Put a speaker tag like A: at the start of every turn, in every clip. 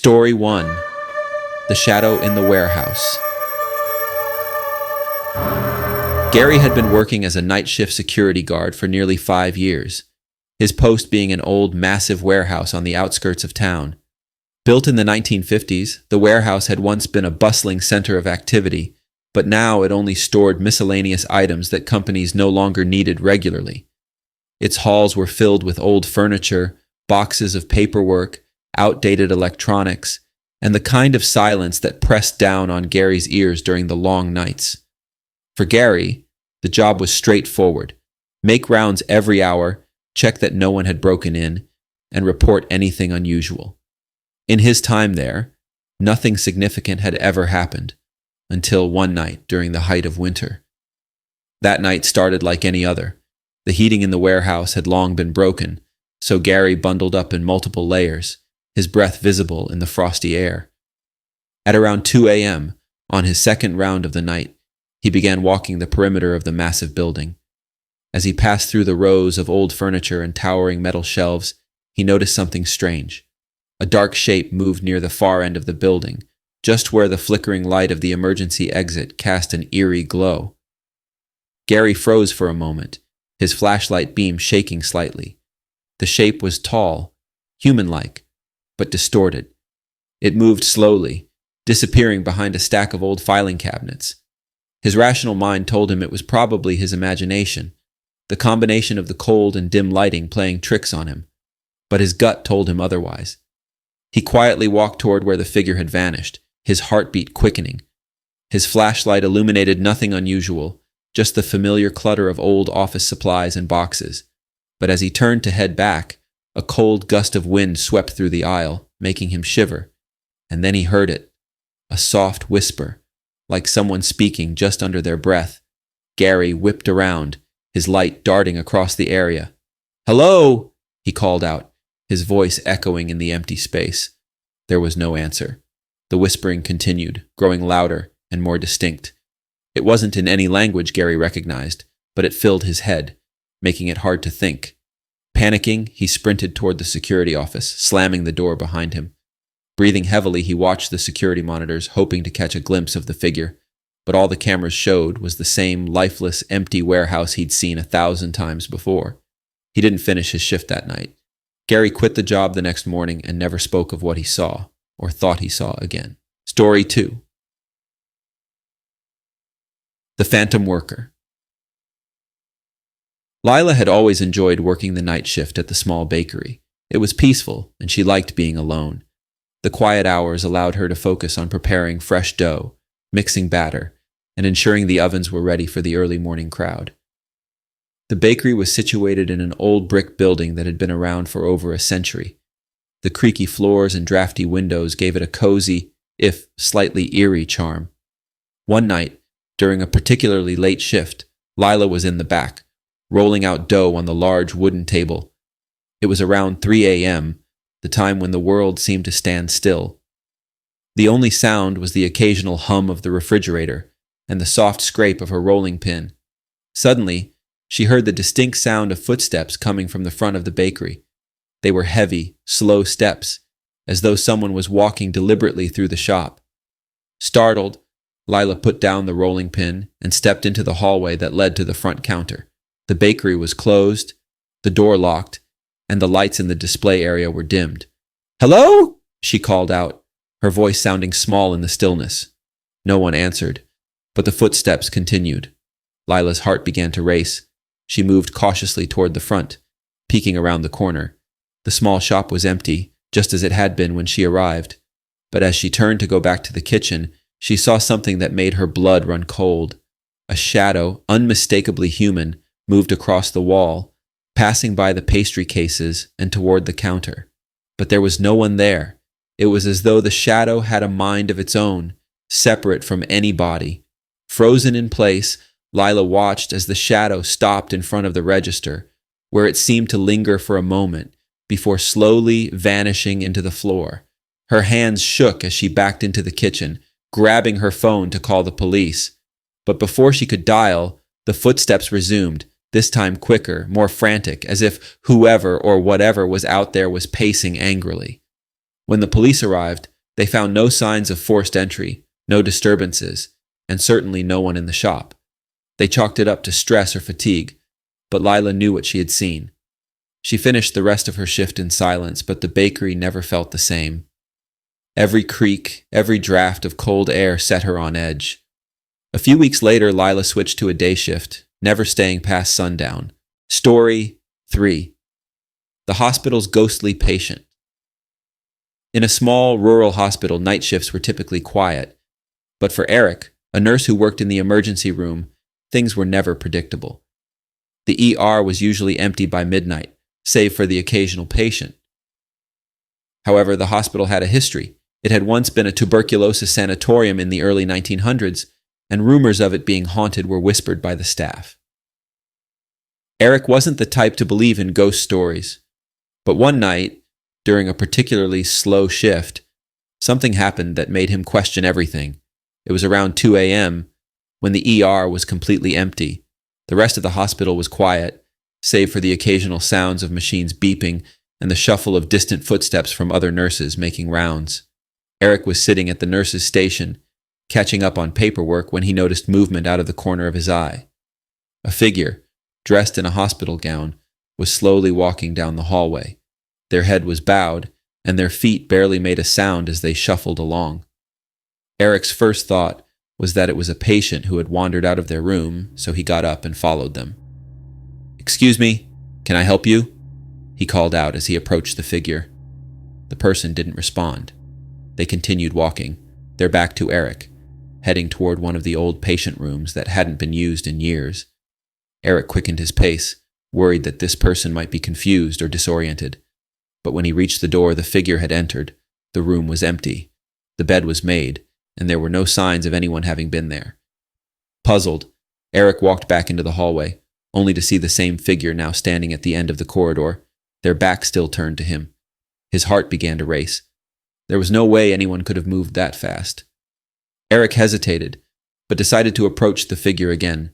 A: Story 1. The Shadow in the Warehouse. Gary had been working as a night shift security guard for nearly 5 years, his post being an old, massive warehouse on the outskirts of town. Built in the 1950s, the warehouse had once been a bustling center of activity, but now it only stored miscellaneous items that companies no longer needed regularly. Its halls were filled with old furniture, boxes of paperwork, outdated electronics, and the kind of silence that pressed down on Gary's ears during the long nights. For Gary, the job was straightforward: make rounds every hour, check that no one had broken in, and report anything unusual. In his time there, nothing significant had ever happened, until one night during the height of winter. That night started like any other. The heating in the warehouse had long been broken, so Gary bundled up in multiple layers, his breath visible in the frosty air. At around 2 a.m., on his second round of the night, he began walking the perimeter of the massive building. As he passed through the rows of old furniture and towering metal shelves, he noticed something strange. A dark shape moved near the far end of the building, just where the flickering light of the emergency exit cast an eerie glow. Gary froze for a moment, his flashlight beam shaking slightly. The shape was tall, human-like, but distorted. It moved slowly, disappearing behind a stack of old filing cabinets. His rational mind told him it was probably his imagination, the combination of the cold and dim lighting playing tricks on him, but his gut told him otherwise. He quietly walked toward where the figure had vanished, his heartbeat quickening. His flashlight illuminated nothing unusual, just the familiar clutter of old office supplies and boxes. But as he turned to head back, a cold gust of wind swept through the aisle, making him shiver. And then he heard it, a soft whisper, like someone speaking just under their breath. Gary whipped around, his light darting across the area. "Hello!" he called out, his voice echoing in the empty space. There was no answer. The whispering continued, growing louder and more distinct. It wasn't in any language Gary recognized, but it filled his head, making it hard to think. Panicking, he sprinted toward the security office, slamming the door behind him. Breathing heavily, he watched the security monitors, hoping to catch a glimpse of the figure. But all the cameras showed was the same lifeless, empty warehouse he'd seen 1,000 times before. He didn't finish his shift that night. Gary quit the job the next morning and never spoke of what he saw, or thought he saw again. Story 2. The Phantom Worker. Lila had always enjoyed working the night shift at the small bakery. It was peaceful, and she liked being alone. The quiet hours allowed her to focus on preparing fresh dough, mixing batter, and ensuring the ovens were ready for the early morning crowd. The bakery was situated in an old brick building that had been around for over a century. The creaky floors and drafty windows gave it a cozy, if slightly eerie, charm. One night, during a particularly late shift, Lila was in the back, rolling out dough on the large wooden table. It was around 3 a.m., the time when the world seemed to stand still. The only sound was the occasional hum of the refrigerator and the soft scrape of her rolling pin. Suddenly, she heard the distinct sound of footsteps coming from the front of the bakery. They were heavy, slow steps, as though someone was walking deliberately through the shop. Startled, Lila put down the rolling pin and stepped into the hallway that led to the front counter. The bakery was closed, the door locked, and the lights in the display area were dimmed. "Hello?" she called out, her voice sounding small in the stillness. No one answered, but the footsteps continued. Lila's heart began to race. She moved cautiously toward the front, peeking around the corner. The small shop was empty, just as it had been when she arrived. But as she turned to go back to the kitchen, she saw something that made her blood run cold. A shadow, unmistakably human, moved across the wall, passing by the pastry cases and toward the counter. But there was no one there. It was as though the shadow had a mind of its own, separate from any body. Frozen in place, Lila watched as the shadow stopped in front of the register, where it seemed to linger for a moment before slowly vanishing into the floor. Her hands shook as she backed into the kitchen, grabbing her phone to call the police. But before she could dial, the footsteps resumed, this time quicker, more frantic, as if whoever or whatever was out there was pacing angrily. When the police arrived, They found no signs of forced entry, no disturbances, and certainly no one in the shop. They chalked it up to stress or fatigue, but Lila knew what she had seen. She finished the rest of her shift in silence, but the bakery never felt the same. Every creak, every draft of cold air set her on edge. A few weeks later, Lila switched to a day shift, never staying past sundown. Story 3. The hospital's ghostly patient. In a small, rural hospital, night shifts were typically quiet. But for Eric, a nurse who worked in the emergency room, things were never predictable. The ER was usually empty by midnight, save for the occasional patient. However, the hospital had a history. It had once been a tuberculosis sanatorium in the early 1900s, and rumors of it being haunted were whispered by the staff. Eric wasn't the type to believe in ghost stories, but one night, during a particularly slow shift, something happened that made him question everything. It was around 2 a.m. when the ER was completely empty. The rest of the hospital was quiet, save for the occasional sounds of machines beeping and the shuffle of distant footsteps from other nurses making rounds. Eric was sitting at the nurse's station, catching up on paperwork when he noticed movement out of the corner of his eye. A figure, dressed in a hospital gown, was slowly walking down the hallway. Their head was bowed, and their feet barely made a sound as they shuffled along. Eric's first thought was that it was a patient who had wandered out of their room, so he got up and followed them. "Excuse me, can I help you?" he called out as he approached the figure. The person didn't respond. They continued walking, their back to Eric, heading toward one of the old patient rooms that hadn't been used in years. Eric quickened his pace, worried that this person might be confused or disoriented. But when he reached the door the figure had entered, the room was empty. The bed was made, and there were no signs of anyone having been there. Puzzled, Eric walked back into the hallway, only to see the same figure now standing at the end of the corridor, their back still turned to him. His heart began to race. There was no way anyone could have moved that fast. Eric hesitated, but decided to approach the figure again.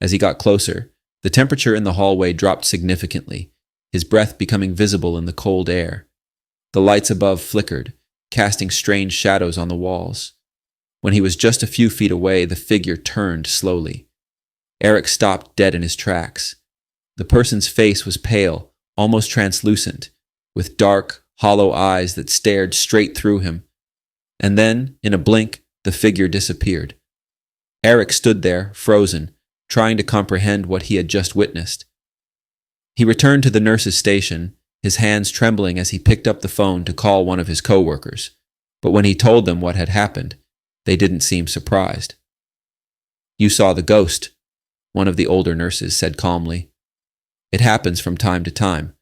A: As he got closer, the temperature in the hallway dropped significantly, his breath becoming visible in the cold air. The lights above flickered, casting strange shadows on the walls. When he was just a few feet away, the figure turned slowly. Eric stopped dead in his tracks. The person's face was pale, almost translucent, with dark, hollow eyes that stared straight through him. And then, in a blink, the figure disappeared. Eric stood there, frozen, trying to comprehend what he had just witnessed. He returned to the nurse's station, his hands trembling as he picked up the phone to call one of his coworkers. But when he told them what had happened, they didn't seem surprised. "You saw the ghost," one of the older nurses said calmly. "It happens from time to time.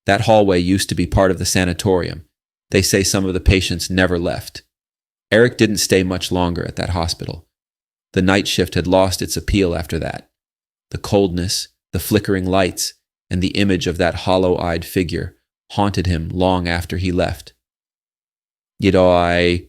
A: That hallway used to be part of the sanatorium. They say some of the patients never left." Eric didn't stay much longer at that hospital. The night shift had lost its appeal after that. The coldness, the flickering lights, and the image of that hollow-eyed figure haunted him long after he left. "I